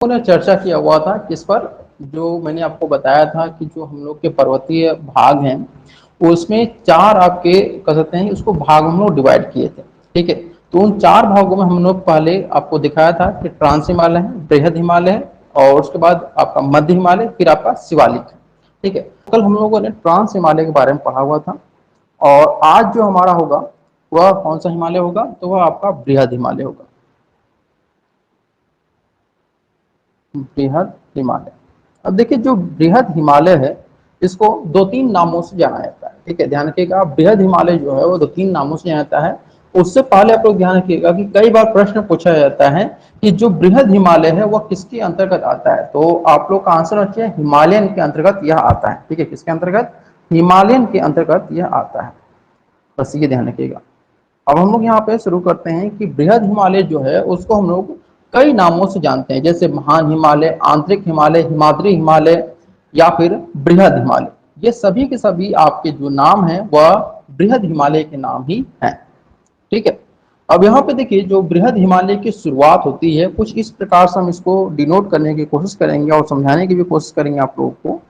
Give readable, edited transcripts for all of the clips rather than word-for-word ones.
ने चर्चा किया हुआ था किस पर, जो मैंने आपको बताया था कि जो हम लोग के पर्वतीय भाग हैं उसमें चार आपके कह सकते हैं उसको भाग हम लोग डिवाइड किए थे। ठीक है, तो उन चार भागों में हम लोग पहले आपको दिखाया था कि ट्रांस हिमालय है, बृहद हिमालय है, और उसके बाद आपका मध्य हिमालय, फिर आपका शिवालिक है। ठीक है, कल हम लोगों ने ट्रांस हिमालय के बारे में पढ़ा हुआ था, और आज जो हमारा होगा वह कौन सा हिमालय होगा, तो वह आपका बृहद हिमालय होगा। बृहद हिमालय। अब देखिए जो बृहद हिमालय है इसको दो तीन नामों से जाना जाता है। ठीक है, ध्यान रखिएगा, बृहद हिमालय जो है वो दो तीन नामों से जाना जाता है। उससे पहले आप लोग ध्यान रखिएगा कि कई बार प्रश्न पूछा जाता है कि जो बृहद हिमालय है वह किसके अंतर्गत आता है, तो आप लोग का आंसर रखिए हिमालयन के अंतर्गत यह आता है। ठीक है, किसके अंतर्गत? हिमालयन के अंतर्गत यह आता है, बस ये ध्यान रखिएगा। अब हम लोग यहाँ पे शुरू करते हैं कि बृहद हिमालय जो है उसको हम लोग कई नामों से जानते हैं, जैसे महान हिमालय, आंतरिक हिमालय, हिमाद्री हिमालय, या फिर बृहद हिमालय। ये सभी के सभी आपके जो नाम हैं वह बृहद हिमालय के नाम ही हैं। ठीक है, अब यहाँ पे देखिए जो बृहद हिमालय की शुरुआत होती है कुछ इस प्रकार से हम इसको डिनोट करने की कोशिश करेंगे और समझाने की भी कोशिश करेंगे आप लोगों को।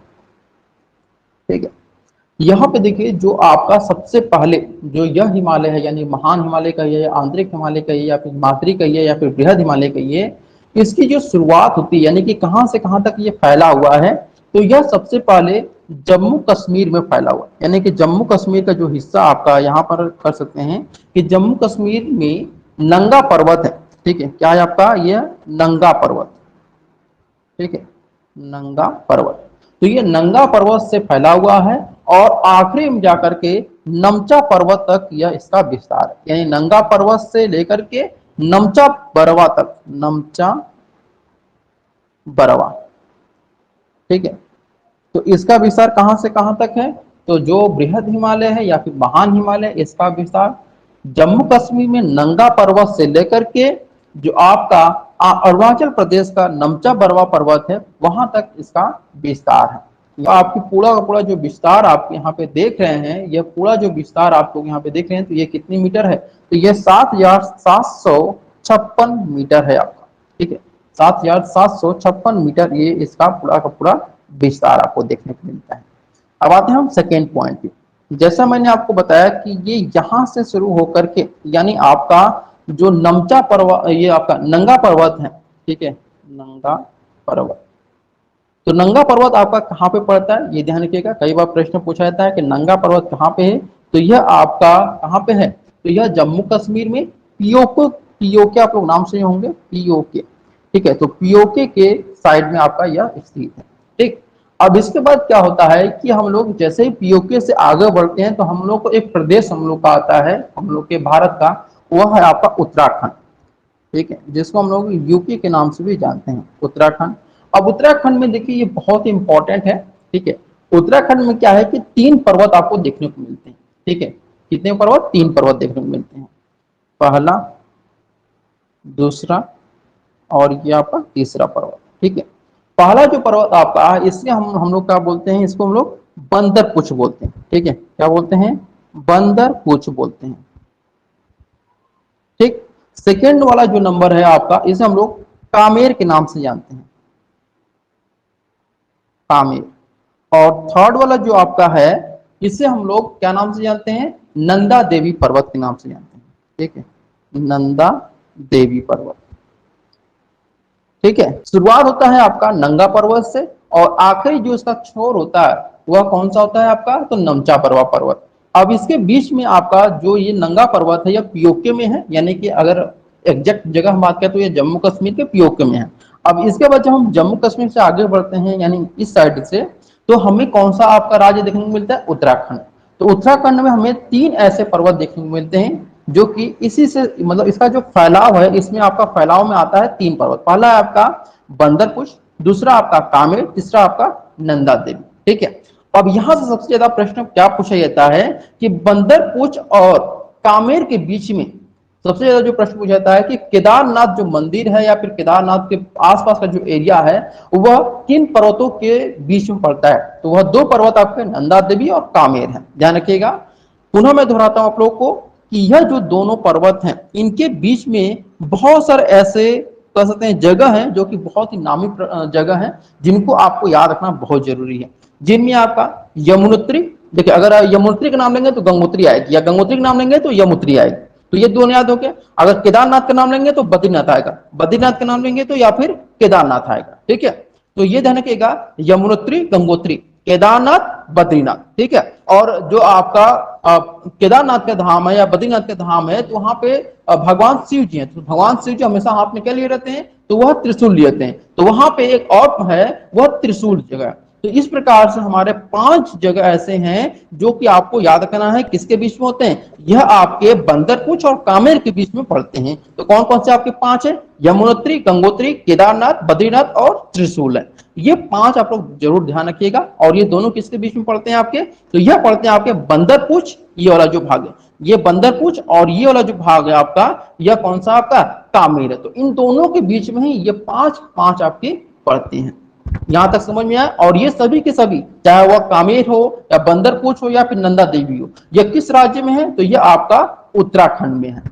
ठीक है, यहाँ पे देखिए जो आपका सबसे पहले जो यह हिमालय है, यानी महान हिमालय कहिए, आंतरिक हिमालय कहिए, या फिर हिमाद्री कहिए, या फिर बृहद हिमालय कहिए, इसकी जो शुरुआत होती है यानी कि कहां से कहां तक ये फैला हुआ है, तो यह सबसे पहले जम्मू कश्मीर में फैला हुआ है। यानी कि जम्मू कश्मीर का जो हिस्सा आपका यहाँ पर कर सकते हैं कि जम्मू कश्मीर में नंगा पर्वत है। ठीक है, क्या है आपका? यह नंगा पर्वत। ठीक है, नंगा पर्वत, तो ये नंगा पर्वत से फैला हुआ है, और आखिरी में जाकर के नमचा पर्वत तक यह इसका विस्तार है। यानी नंगा पर्वत से लेकर के नमचा बरवा तक, नमचा बरवा। ठीक है, तो इसका विस्तार कहां से कहां तक है, तो जो बृहद हिमालय है या फिर महान हिमालय, इसका विस्तार जम्मू कश्मीर में नंगा पर्वत से लेकर के जो आपका अरुणाचल प्रदेश का नमचा बरवा पर्वत है वहां तक इसका विस्तार है। तो आपकी पूरा का पूरा जो विस्तार आप यहाँ पे देख रहे हैं, यह पूरा जो विस्तार आप लोग यहाँ पे देख रहे हैं, तो ये कितनी मीटर है, तो ये 7,756 मीटर है आपका। ठीक है, 7,756 मीटर ये इसका पूरा का पूरा विस्तार आपको देखने को मिलता है। अब आते हैं हम सेकेंड पॉइंट पे। जैसा मैंने आपको बताया कि ये यहां से शुरू होकर के, यानी आपका जो नमचा पर्वत, ये आपका नंगा पर्वत है। ठीक है, नंगा पर्वत, तो नंगा पर्वत आपका कहाँ पे पड़ता है, ये ध्यान रखिएगा। कई बार प्रश्न पूछा जाता है कि नंगा पर्वत कहाँ पे है, तो यह आपका कहाँ पे है, तो यह जम्मू कश्मीर में पीओके, पीओके आप लोग नाम से होंगे, पीओके। ठीक है, तो पीओके के साइड में आपका यह स्थित है। ठीक, अब इसके बाद क्या होता है कि हम लोग जैसे ही पीओके से आगे बढ़ते हैं तो हम लोग को एक प्रदेश हम लोग का आता है, हम लोग के भारत का, वह है आपका उत्तराखंड। ठीक है, जिसको हम लोग यूपी के नाम से भी जानते हैं, उत्तराखंड। अब उत्तराखंड में देखिए ये बहुत ही इंपॉर्टेंट है। ठीक है, उत्तराखंड में क्या है कि तीन पर्वत आपको देखने को मिलते हैं। ठीक है, कितने पर्वत? तीन पर्वत देखने को मिलते हैं, पहला, दूसरा, और ये आपका तीसरा पर्वत। ठीक है, पहला जो पर्वत आपका है इससे हम लोग क्या बोलते हैं, इसको हम लोग बंदर पुछ बोलते हैं। ठीक है, क्या बोलते हैं? बंदर पुछ बोलते हैं। ठीक, सेकेंड वाला जो नंबर है आपका, इसे हम लोग कामेर के नाम से जानते हैं, कामेर। और थर्ड वाला जो आपका है इसे हम लोग क्या नाम से जानते हैं? नंदा देवी पर्वत के नाम से जानते हैं। ठीक है, नंदा देवी पर्वत। ठीक है, शुरुआत होता है आपका नंगा पर्वत से, और आखिरी जो इसका छोर होता है वह कौन सा होता है आपका? तो नमचा बरवा पर्वत। अब इसके बीच में आपका जो ये नंगा पर्वत है यह पीओके में है, यानी कि अगर एग्जैक्ट जगह हम बात करें तो ये जम्मू कश्मीर के पीओके में है। अब इसके बाद जब हम जम्मू कश्मीर से आगे बढ़ते हैं यानी इस साइड से, तो हमें कौन सा आपका राज्य देखने को मिलता है? उत्तराखंड। तो उत्तराखंड में हमें तीन ऐसे पर्वत देखने को मिलते हैं जो कि इसी से, मतलब इसका जो फैलाव है इसमें आपका फैलाव में आता है तीन पर्वत। पहला है आपका बंदरपुछ, दूसरा आपका कामेर, तीसरा आपका नंदा देवी। ठीक है, अब यहां से सबसे ज्यादा प्रश्न क्या पूछा जाता है कि बंदरपुछ और कामेर के बीच में सबसे ज्यादा जो प्रश्न पूछा जाता है कि केदारनाथ जो मंदिर है या फिर केदारनाथ के आसपास का जो एरिया है वह किन पर्वतों के बीच में पड़ता है, तो वह दो पर्वत आपके नंदा देवी और कामेर है। ध्यान रखिएगा, पुनः मैं दोहराता हूं आप लोगों को कि यह जो दोनों पर्वत हैं इनके बीच में बहुत सारे ऐसे कह सकते हैं जगह है जो कि बहुत ही नामी जगह है, जिनको आपको याद रखना बहुत जरूरी है। जिनमें आपका यमुनोत्री, देखिए अगर यमुनोत्री का नाम लेंगे तो गंगोत्री आएगी, या गंगोत्री का नाम लेंगे तो यमुत्री आएगी, तो ये दोनों याद हो गया। अगर केदारनाथ का नाम लेंगे तो बद्रीनाथ आएगा, बद्रीनाथ का नाम लेंगे तो या फिर केदारनाथ आएगा, ठीक है। तो ये ध्यान रखिएगा, यमुनोत्री, गंगोत्री, केदारनाथ, बद्रीनाथ, ठीक है। और जो आपका केदारनाथ का धाम है या बद्रीनाथ का धाम है, तो वहां पे भगवान शिव जी हैं, तो भगवान शिव जी हमेशा हाथ में क्या लिए रहते हैं, तो वह त्रिशूल लिए रहते हैं। तो वहां पे एक और है, वह त्रिशूल जगह। तो इस प्रकार से हमारे 5 जगह ऐसे हैं जो कि आपको याद रखना है, किसके बीच में होते हैं, यह आपके बंदरपुछ और कामेर के बीच में पड़ते हैं। तो कौन कौन से आपके 5 है, यमुनोत्री, गंगोत्री, केदारनाथ, बद्रीनाथ और त्रिशूल है। ये 5 आप लोग जरूर ध्यान रखिएगा। और ये दोनों किसके बीच में पड़ते हैं आपके, तो यह पड़ते हैं आपके बंदरपुछ, ये वाला जो भाग है, ये बंदरपुछ, और ये वाला जो भाग है आपका, यह कौन सा आपका, कामेर है। तो इन दोनों के बीच में ही ये 5 आपके पड़ते हैं। यहां तक समझ में आया। और ये सभी के सभी, चाहे वह कामेर हो या बंदरपुछ हो या फिर नंदा देवी हो, यह किस राज्य में है, तो यह आपका उत्तराखंड में है।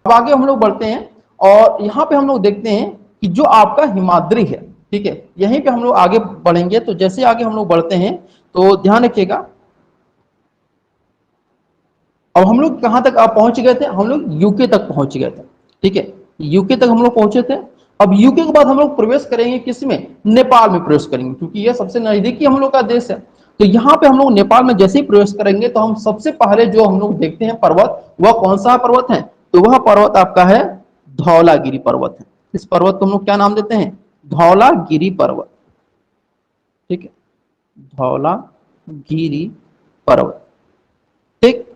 अब आगे हम लोग बढ़ते हैं और यहाँ पे हम लोग देखते हैं कि जो आपका हिमाद्री है, ठीक है, यहीं पे हम लोग आगे बढ़ेंगे। तो जैसे आगे हम लोग बढ़ते हैं तो ध्यान रखिएगा, अब हम लोग कहां तक आप पहुंच गए थे, हम लोग यूके तक पहुंच गए थे, ठीक है, यूके तक हम लोग पहुंचे थे। अब यूके के बाद हम लोग प्रवेश करेंगे किसमें, नेपाल में प्रवेश करेंगे, क्योंकि यह सबसे नजदीकी हम लोग का देश है। तो यहाँ पे हम लोग नेपाल में जैसे ही प्रवेश करेंगे तो हम सबसे पहले जो हम लोग देखते हैं पर्वत, वह कौन सा पर्वत है, तो वह पर्वत आपका है धौलागिरी पर्वत है। इस पर्वत को हम लोग क्या नाम देते हैं, धौलागिरी पर्वत, ठीक है, धौलागिरी पर्वत, ठीक।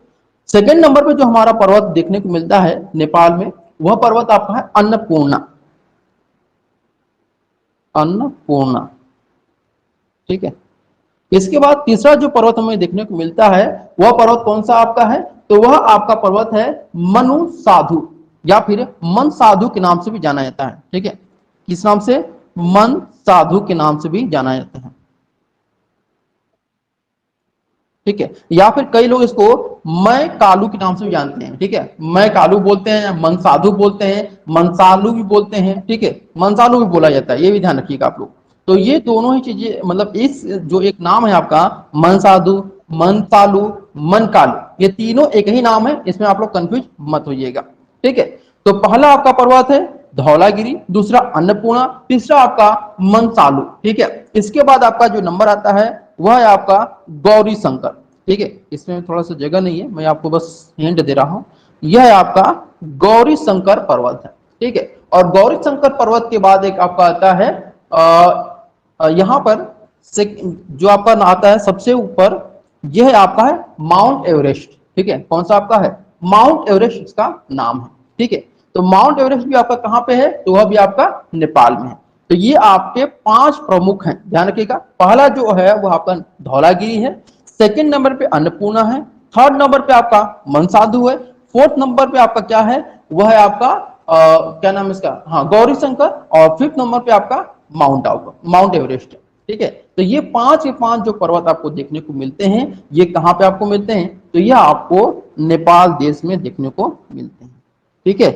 सेकंड नंबर पे जो हमारा पर्वत देखने को मिलता है नेपाल में, वह पर्वत आपका है अन्नपूर्णा, अन्नपूर्णा, ठीक है। इसके बाद तीसरा जो पर्वत हमें देखने को मिलता है, वह पर्वत कौन सा आपका है, तो वह आपका पर्वत है मनु साधु, या फिर मन साधु के नाम से भी जाना जाता है, ठीक है। किस नाम से, मन साधु के नाम से भी जाना जाता है, ठीक है। या फिर कई लोग इसको मैं कालू के नाम से भी जानते हैं, ठीक है, मैं कालू बोलते हैं, मनसाधु बोलते हैं, मनसालू भी बोलते हैं, ठीक है, मनसालू भी बोला जाता है, ये भी ध्यान रखिएगा आप लोग। तो ये दोनों ही चीजें, मतलब इस जो एक नाम है आपका मनसाधु, मनसालू, मनकालू, ये तीनों एक ही नाम है, इसमें आप लोग कंफ्यूज मत होइएगा, ठीक है। तो पहला आपका पर्वत है धौलागिरी, दूसरा अन्नपूर्णा, तीसरा आपका मनसालू, ठीक है। इसके बाद आपका जो नंबर आता है वह है आपका गौरी शंकर, ठीक है। इसमें थोड़ा सा जगह नहीं है, मैं आपको बस हिंट दे रहा हूं, यह है आपका गौरी शंकर पर्वत है, ठीक है। और गौरी शंकर पर्वत के बाद एक आपका आता है यहां पर से जो आपका आता है सबसे ऊपर, यह आपका है माउंट एवरेस्ट, ठीक है। कौन सा आपका है, माउंट एवरेस्ट इसका नाम है, ठीक है। तो माउंट एवरेस्ट भी आपका कहां पे है, तो वह भी आपका नेपाल में है। तो ये आपके 5 प्रमुख हैं, ध्यान रखिएगा। पहला जो है वो आपका धौलागिरी है, सेकंड नंबर पे अन्नपूर्णा है, थर्ड नंबर पे आपका मनसाधु है, फोर्थ नंबर पे आपका क्या है, वह है आपका क्या नाम है इसका, हाँ गौरी शंकर, और फिफ्थ नंबर पे आपका माउंट एवरेस्ट है, ठीक है। तो ये 5 के 5 जो पर्वत आपको देखने को मिलते हैं, ये कहाँ पे आपको मिलते हैं, तो यह आपको नेपाल देश में देखने को मिलते हैं, ठीक है।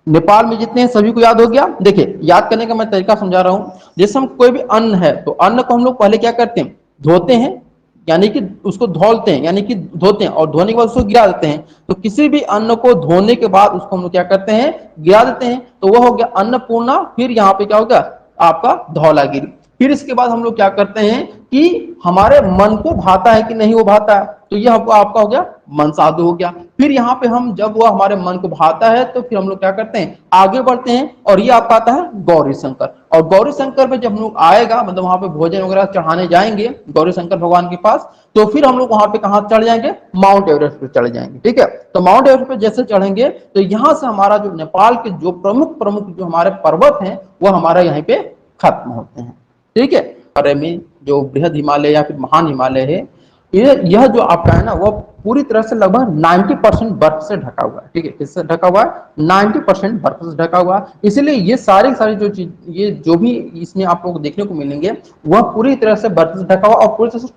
नेपाल में जितने हैं सभी को याद हो गया। देखिए याद करने का मैं तरीका समझा रहा हूं, जैसे हम कोई भी अन्न है तो अन्न को हम लोग पहले क्या करते हैं, धोते हैं, यानी कि उसको धौलते हैं, यानी कि धोते हैं, और धोने के बाद उसको गिरा देते हैं। तो किसी भी अन्न को धोने के बाद उसको हम लोग क्या करते हैं, गिरा देते हैं, तो वह हो गया अन्नपूर्णा। फिर यहाँ पे क्या होगा आपका धौलागिरी। फिर इसके बाद हम लोग क्या करते हैं कि हमारे मन को भाता है कि नहीं वो भाता है, तो यह आपका हो गया मनसाधु हो गया। फिर यहाँ पे हम जब वो हमारे मन को भाता है तो फिर हम लोग क्या करते हैं, आगे बढ़ते हैं, और ये आपका आता है गौरी शंकर। और गौरी शंकर पे जब हम लोग आएगा, मतलब वहां पे भोजन वगैरह चढ़ाने जाएंगे गौरी शंकर भगवान के पास, तो फिर हम लोग वहां पे कहाँ चढ़ जाएंगे, माउंट एवरेस्ट पे चढ़ जाएंगे, ठीक है। तो माउंट एवरेस्ट पे जैसे चढ़ेंगे तो यहाँ से हमारा जो नेपाल के जो प्रमुख जो हमारे पर्वत हैं वो हमारा यहाँ पे खत्म होते हैं, ठीक है। और में जो बृहद हिमालय या फिर महान हिमालय है, यह जो आपका है ना, वह पूरी तरह से लगभग 90% बर्फ से ढका हुआ है, ठीक है। किससे ढका हुआ है, 90% बर्फ से ढका हुआ है। इसलिए ये सारी जो चीज, ये जो भी इसमें आप लोग देखने को मिलेंगे, वह पूरी तरह से बर्फ से ढका हुआ और पूरी तरह से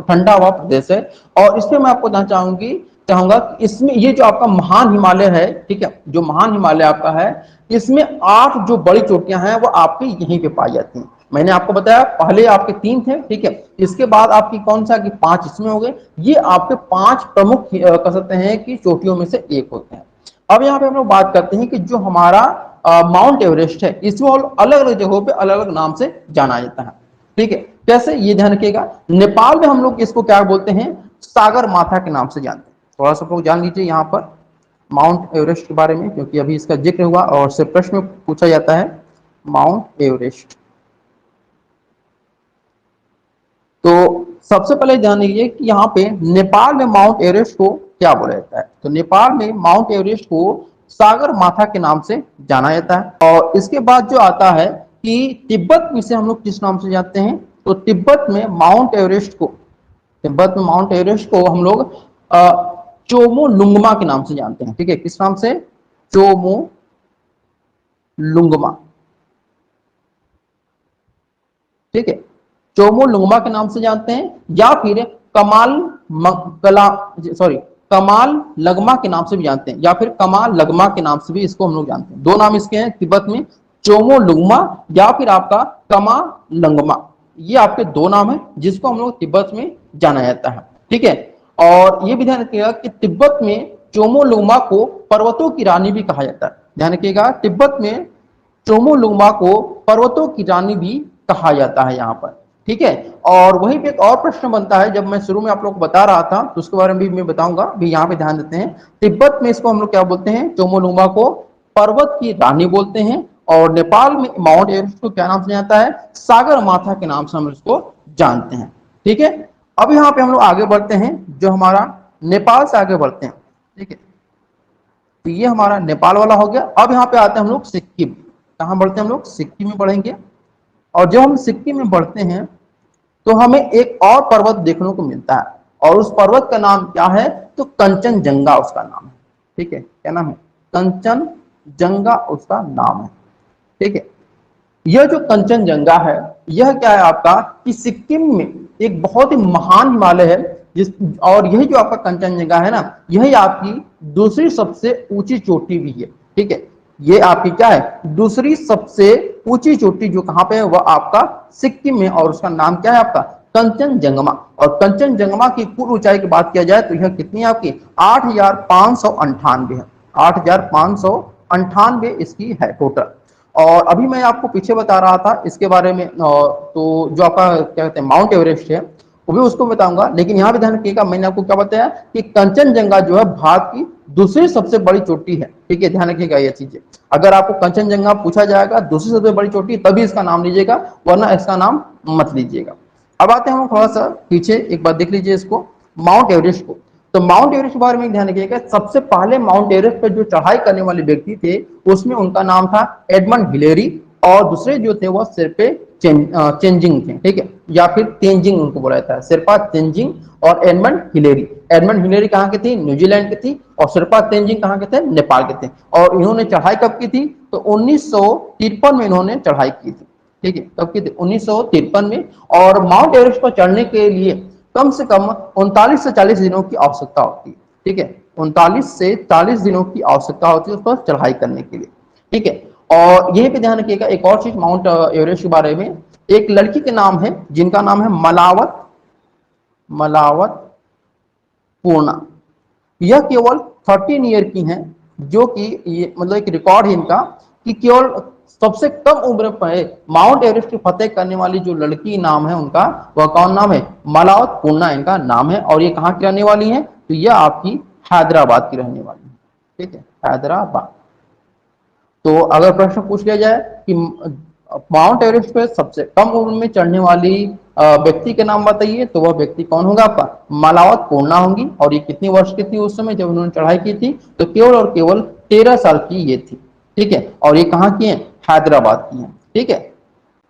ठंडा हुआ प्रदेश है। और इसमें मैं आपको चाहूंगा कि इसमें ये जो आपका महान हिमालय है, ठीक है, जो महान हिमालय आपका है, इसमें 8 जो बड़ी चोटियां हैं वो आपकी यहीं पे पाई जाती हैं। मैंने आपको बताया पहले आपके 3 थे, ठीक है, इसके बाद आपकी कौन सा कि 5 इसमें हो गए। ये आपके 5 प्रमुख कह सकते हैं कि चोटियों में से एक होते हैं। अब यहाँ पे हम लोग बात करते हैं कि जो हमारा माउंट एवरेस्ट है इसको अलग अलग जगहों पे अलग अलग नाम से जाना जाता है, ठीक है। कैसे, ये ध्यान रखिएगा। नेपाल में हम लोग इसको क्या बोलते हैं, सागर माथा के नाम से जानते हैं। थोड़ा सा लोग जान लीजिए यहाँ पर माउंट एवरेस्ट के बारे में, क्योंकि अभी इसका जिक्र हुआ और से प्रश्न पूछा जाता है माउंट एवरेस्ट। तो सबसे पहले जान लीजिए कि यहाँ पे नेपाल में माउंट एवरेस्ट को क्या बोला जाता है। तो नेपाल में माउंट एवरेस्ट को सागर माथा के नाम से जाना जाता है। और इसके बाद जो आता है कि तिब्बत में से हम लोग किस नाम से जानते हैं, तो तिब्बत में माउंट एवरेस्ट को हम लोग चोमो लुंगमा के नाम से जानते हैं, ठीक है। किस नाम से, चोमो लुंगमा, ठीक है, चोमो लुंगमा के नाम से जानते हैं, या फिर कमाल लगमा के नाम से भी जानते हैं, या फिर कमाल लगमा के नाम से भी इसको हम लोग जानते हैं। दो नाम इसके हैं तिब्बत में, चोमो लुंगमा या फिर आपका कमा लंगमा। ये आपके दो नाम है जिसको हम लोग तिब्बत में जाना जाता है, ठीक है। और ये भी ध्यान रखिएगा कि तिब्बत में चोमो लुंगमा को पर्वतों की रानी भी कहा जाता है। ध्यान रखिएगा, तिब्बत में चोमो लुंगमा को पर्वतों की रानी भी कहा जाता है यहाँ पर, ठीक है। और वहीं पे एक और प्रश्न बनता है, जब मैं शुरू में आप लोग को बता रहा था तो उसके बारे में भी मैं बताऊंगा, भी यहाँ पे ध्यान देते हैं। तिब्बत में इसको हम लोग क्या बोलते हैं, चोमोलुंगमा को पर्वत की रानी बोलते हैं। और नेपाल में माउंट एवरेस्ट को क्या नाम से जाता है, सागर माथा के नाम से हम इसको जानते हैं, ठीक है। अब यहाँ पे हम लोग आगे बढ़ते हैं, जो हमारा नेपाल से आगे बढ़ते हैं, ठीक है। तो ये हमारा नेपाल वाला हो गया। अब यहाँ पे आते हैं हम लोग सिक्किम। कहाँ बढ़ते हैं हम लोग, सिक्किम में बढ़ेंगे। और जब हम सिक्किम में बढ़ते हैं तो हमें एक और पर्वत देखने को मिलता है, और उस पर्वत का नाम क्या है, तो कंचनजंगा उसका नाम है, ठीक है। क्या नाम है, कंचनजंगा उसका नाम है, ठीक है। यह जो कंचनजंगा है यह क्या है आपका, कि सिक्किम में एक बहुत ही महान हिमालय है, जिस और यही जो आपका कंचनजंगा है ना, यही आपकी दूसरी सबसे ऊंची चोटी भी है, ठीक है। ये आपकी क्या है, दूसरी सबसे ऊंची चोटी जो कहां पे है, वह आपका सिक्किम में, और उसका नाम क्या है आपका, कंचनजंगा। और कंचनजंगा की कुल ऊंचाई की बात किया जाए तो यह कितनी है आपकी, 8,598 है। 8,598 इसकी है टोटल। और अभी मैं आपको पीछे बता रहा था इसके बारे में, तो जो आपका क्या कहते हैं माउंट एवरेस्ट है वो भी उसको बताऊंगा। लेकिन यहाँ भी ध्यान रखिएगा, मैंने आपको क्या बताया कि कंचनजंगा जो है भारत की दूसरी सबसे बड़ी चोटी है, ठीक है। ध्यान रखिएगा ये चीजें, अगर आपको कंचनजंगा पूछा जाएगा दूसरी सबसे बड़ी चोटी, तभी इसका नाम लीजिएगा, वरना इसका नाम मत लीजिएगा। अब आते हैं हम थोड़ा सा पीछे, एक बार देख लीजिए इसको, माउंट एवरेस्ट को। तो माउंट एवरेस्ट के बारे में ध्यान रखिएगा, सबसे पहले माउंट एवरेस्ट पर जो चढ़ाई करने वाले व्यक्ति थे उसमें उनका नाम था एडमंड हिलेरी, और दूसरे जो थे वह सिरपे चेंजिंग थे, ठीक है, या फिर तेंजिंग उनको बोला जाता है, सिरपा तेंजिंग और एडमंड हिलेरी। एडमंड हिलेरी कहाँ के थे, न्यूजीलैंड के थी, और सिरपा तेंजिंग कहाँ के थे, नेपाल के थे। और इन्होंने चढ़ाई कब की थी, तो 1953 में इन्होंने चढ़ाई की थी, ठीक है। कब की थी, 1953 में। और माउंट एवरेस्ट पर चढ़ने के लिए कम से कम 39 से 40 दिनों की आवश्यकता होती है, ठीक है। 39 से 40 दिनों की आवश्यकता होती है उस पर चढ़ाई करने के लिए, ठीक है। और यहीं पे ध्यान रखिएगा एक और चीज माउंट एवरेस्ट के बारे में, एक लड़की के नाम है जिनका नाम है मलावत पूर्णा। यह केवल 13 ईयर की हैं, जो कि ये मतलब एक रिकॉर्ड है इनका, कि केवल सबसे कम उम्र पर माउंट एवरेस्ट की फतेह करने वाली जो लड़की नाम है उनका, वह कौन नाम है, मलावत पूर्णा इनका नाम है। और ये कहाँ की रहने वाली है, तो यह आपकी हैदराबाद की रहने वाली है, ठीक है, हैदराबाद। तो अगर प्रश्न पूछ लिया जाए कि माउंट एवरेस्ट पे सबसे कम उम्र में चढ़ने वाली व्यक्ति के नाम बताइए, तो वह व्यक्ति कौन होगा आपका, मलावत पूर्णा होंगी। और ये कितनी वर्ष की थी उस समय जब उन्होंने चढ़ाई की थी, तो केवल और केवल 13 साल की ये थी, ठीक है। और ये कहाँ की है, हैदराबाद की है, ठीक है।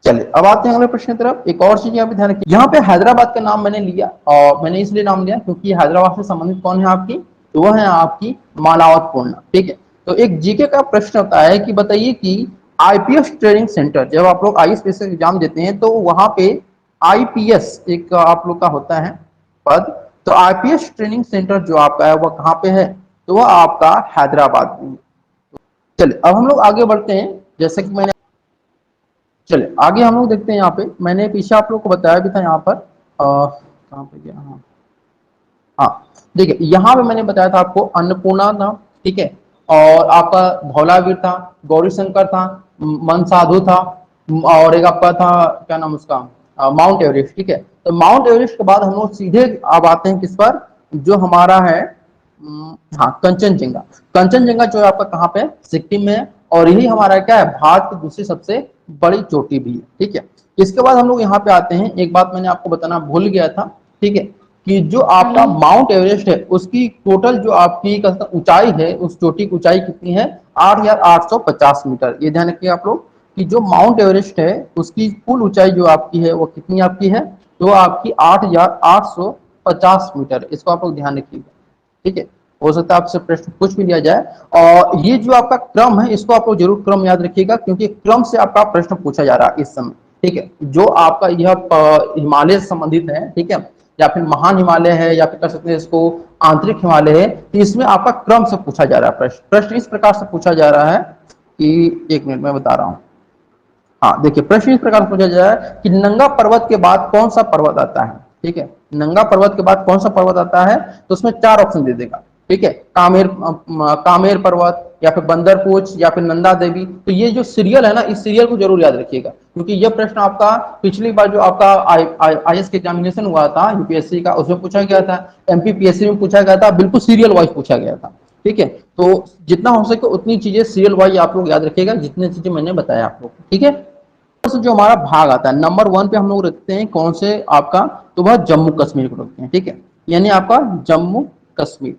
चलिए अब आते हैं अगले प्रश्न की तरफ। एक और चीज यहाँ पे ध्यान रखिए, यहाँ पे हैदराबाद का नाम मैंने लिया, और मैंने इसलिए नाम लिया क्योंकि हैदराबाद से संबंधित कौन है आपकी, तो वह है आपकी मलावत पूर्णा, ठीक है। तो एक जीके का प्रश्न होता है कि बताइए कि आईपीएस ट्रेनिंग सेंटर, जब आप लोग आईएएस एग्जाम देते हैं तो वहां पे आईपीएस एक आप लोग का होता है पद, तो आईपीएस ट्रेनिंग सेंटर जो आपका है वह कहाँ पे है, तो वह आपका हैदराबाद में। चलिए अब हम लोग आगे बढ़ते हैं। जैसे कि मैंने, चलिए आगे हम लोग देखते हैं। यहाँ पे मैंने पीछे आप लोग को बताया भी था। यहाँ पर कहाँ पे गया, हाँ हाँ, देखिए यहाँ पे मैंने बताया था आपको अन्नपूर्णा था, ठीक है, और आपका धौलावीर था, गौरी शंकर था, मनसाधु था, और एक आपका था क्या नाम उसका, माउंट एवरेस्ट, ठीक है। तो माउंट एवरेस्ट के बाद हम लोग सीधे अब आते हैं किस पर, जो हमारा है हाँ कंचनजंगा। कंचनजंगा जो है आपका कहाँ पे, सिक्किम में है, और यही हमारा क्या है, भारत की दूसरी सबसे बड़ी चोटी भी है, ठीक है। इसके बाद हम लोग यहाँ पे आते हैं, एक बात मैंने आपको बताना भूल गया था, ठीक है, कि जो आपका माउंट एवरेस्ट है उसकी टोटल जो आपकी ऊंचाई है, उस चोटी की ऊंचाई कितनी है, 8,850 मीटर। ये ध्यान रखिए आप लोग कि जो माउंट एवरेस्ट है उसकी कुल ऊंचाई जो आपकी है वो कितनी आपकी है, तो आपकी 8,850 मीटर। इसको आप लोग ध्यान रखिएगा, ठीक है। हो सकता है आपसे प्रश्न कुछ भी लिया जाए, और ये जो आपका क्रम है इसको आप लोग जरूर क्रम याद रखिएगा, क्योंकि क्रम से आपका प्रश्न पूछा जा रहा है इस समय, ठीक है। जो आपका यह हिमालय से संबंधित है, ठीक है, या फिर महान हिमालय है, या फिर कह सकते हैं इसको आंतरिक हिमालय है, तो इसमें आपका क्रम से पूछा जा रहा है प्रश्न। प्रश्न इस प्रकार से पूछा जा रहा है कि, एक मिनट में बता रहा हूं। हाँ देखिए, प्रश्न इस प्रकार पूछा जाए कि नंगा पर्वत के बाद कौन सा पर्वत आता है, ठीक है। नंगा पर्वत के बाद कौन सा पर्वत आता है, तो उसमें चार ऑप्शन दे देगा, ठीक है। कामेर पर्वत, या फिर बंदरपूछ, या फिर नंदा देवी। तो ये जो सीरियल है ना, इस सीरियल को जरूर याद रखिएगा, क्योंकि यह प्रश्न आपका पिछली बार जो आपका आईएएस के एग्जामिनेशन हुआ था यूपीएससी का, उसमें पूछा गया था, एमपीपीएससी में पूछा गया था, बिल्कुल सीरियल वाइज पूछा गया था, ठीक है। तो जितना हो सके उतनी चीजें सीरियल वाइज आप लोग याद रखिएगा, जितनी चीजें मैंने बताया आप लोग, ठीक है। जो हमारा भाग आता है नंबर 1 पे हम लोग रखते हैं कौन से आपका, तो वह जम्मू कश्मीर को रखते हैं, ठीक है, यानी आपका जम्मू कश्मीर।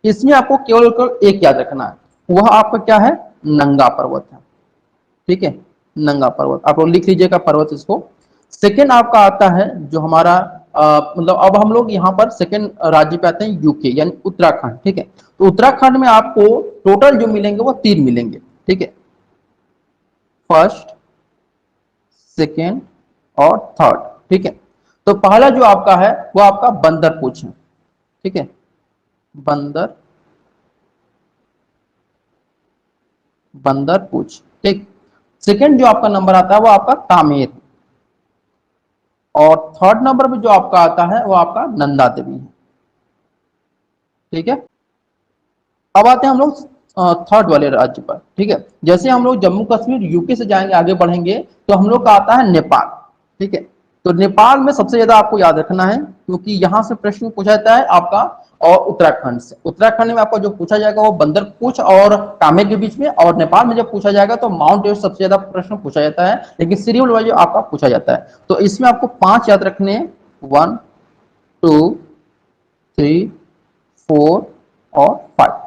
इसमें आपको केवल एक याद रखना है, वह आपका क्या है, नंगा पर्वत है, ठीक है। नंगा पर्वत आप लोग लिख लीजिएगा पर्वत इसको। सेकेंड आपका आता है जो हमारा मतलब अब हम लोग यहाँ पर सेकेंड राज्य पे आते हैं, यूके यानी उत्तराखंड, ठीक है। तो उत्तराखंड में आपको टोटल जो मिलेंगे वो 3 मिलेंगे, ठीक है, फर्स्ट, सेकेंड और थर्ड, ठीक है। तो पहला जो आपका है वो आपका बंदरपूछ है, ठीक है, बंदर बंदरपूछ, ठीक। सेकेंड जो आपका नंबर आता है वो आपका कामेर, और थर्ड नंबर पे जो आपका आता है वो आपका नंदा देवी है, ठीक है। अब आते हैं हम लोग थर्ड वाले राज्य पर, ठीक है। जैसे हम लोग जम्मू कश्मीर यूके से जाएंगे, आगे बढ़ेंगे, तो हम लोग का आता है नेपाल, ठीक है। तो नेपाल में सबसे ज्यादा आपको याद रखना है, क्योंकि यहां से प्रश्न पूछा जाता है आपका, और उत्तराखंड से। उत्तराखंड में आपको जो पूछा जाएगा वो बंदरपूछ और कामेर के बीच में, और नेपाल में जब पूछा जाएगा तो माउंट एवरेस्ट सबसे ज्यादा प्रश्न पूछा जाता है, लेकिन सीरियल वाइज आपका पूछा जाता है। तो इसमें आपको 5 याद रखने हैं, 1 2 3 4 और 5।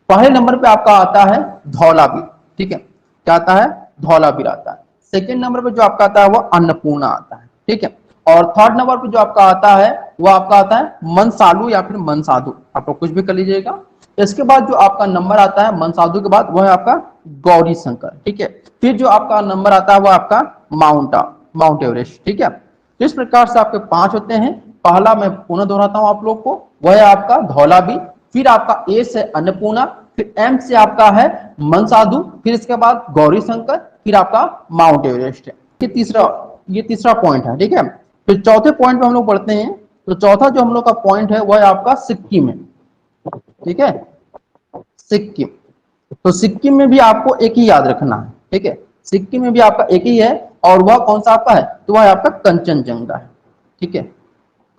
पहले नंबर पे आपका आता है धौलावीर, ठीक है, क्या आता है, धौलावीर आता है। सेकंड नंबर पे जो आपका आता है वो अन्नपूर्णा आता है, ठीक है। और थर्ड नंबर पे जो आपका आता है वो आपका आता है मनसालू या फिर मनसाधु, आप लोग कुछ भी कर लीजिएगा। इसके बाद जो आपका नंबर आता है मनसाधु के बाद वो है आपका गौरी शंकर, ठीक है। फिर जो आपका नंबर आता है वो आपका माउंट एवरेस्ट, ठीक है। तो इस प्रकार से आपके 5 होते हैं। पहला मैं पुनः दोहराता हूं आप लोग को, वह है आपका धौलावीर, फिर आपका ए से अन्नपूर्णा, फिर एम से आपका है मनसाधु, फिर इसके बाद गौरी शंकर, फिर आपका माउंट एवरेस्ट है। ये तीसरा पॉइंट है, ठीक है। फिर चौथे पॉइंट पे हम लोग पढ़ते हैं। तो चौथा जो हम लोग का पॉइंट है वह है आपका सिक्किम है, ठीक है, सिक्किम। तो सिक्किम में भी आपको एक ही याद रखना है, ठीक है, सिक्किम में भी आपका एक ही है, और वह कौन सा आपका है, तो वह आपका कंचनजंगा है, ठीक है,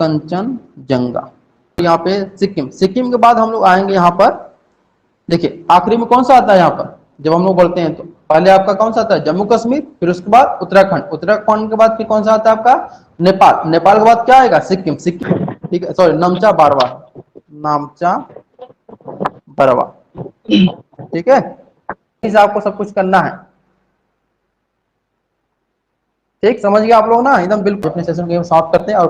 कंचनजंगा। यहाँ पे सिक्किम, सिक्किम के बाद हम लोग आएंगे यहाँ पर, देखिए आखिरी में कौन सा आता है यहाँ पर, जब हम लोग बोलते हैं तो पहले आपका कौन सा आता है, जम्मू कश्मीर, फिर उसके बाद उत्तराखंड, उत्तराखंड के बाद फिर कौन सा आता है आपका, नेपाल, नेपाल के बाद क्या आएगा, सिक्किम, सिक्किम, ठीक है, सॉरी नामचा बारवा, नामचा बरवा, ठीक है। इस आपको सब कुछ करना है, ठीक, समझ गए आप लोग ना, एकदम बिल्कुल। अपने सेशन को समाप्त करते हैं और